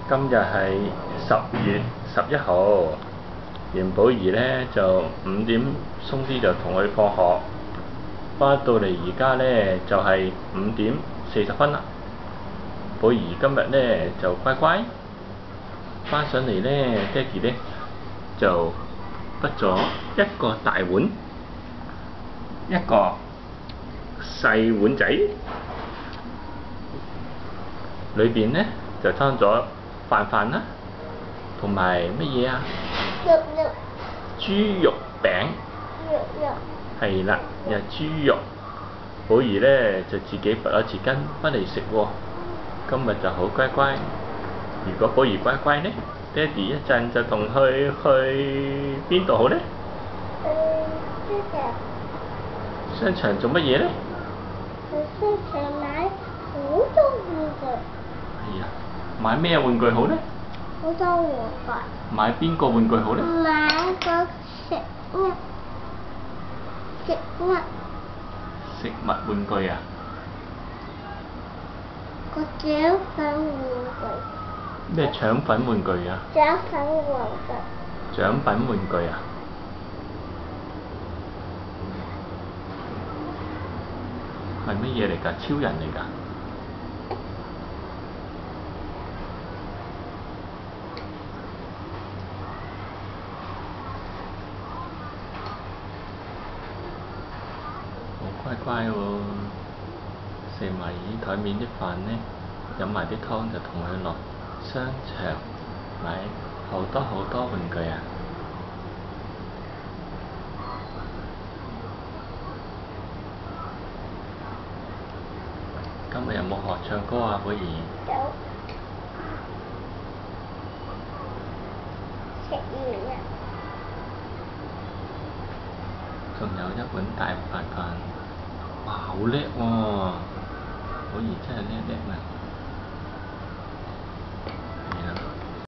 今日係10月11號，袁寶儀呢就5點鬆啲就同佢放學，返到嚟而家呢就係5點40分啦。寶儀今日呢就乖乖返上嚟呢，爹哋呢就得咗一個大碗，一個細碗仔，裏邊呢就裝咗飯啦，同埋乜嘢啊？豬肉餅。係啦，又係豬肉。寶儀呢就自己拔咗匙羹返嚟食喎。今日就好乖乖。如果寶儀乖乖呢，爹哋一陣就同佢去邊度好呢？商場做乜嘢呢？去商場買好多玩具。係啊，買咩玩具好呢？好多玩具。買邊個玩具好呢？買個食物玩具啊？個腸粉玩具。咩腸粉玩具啊？腸粉玩具。獎品玩具啊？係乜嘢嚟㗎？超人嚟㗎？好乖乖喎，食埋台面啲飯呢，飲埋啲湯就同佢落商場買好多玩具啊！今日有冇學唱歌啊，寶儀？有。食完啦。仲有一碗大飯，哇！好叻喎，寶儀真係叻啊！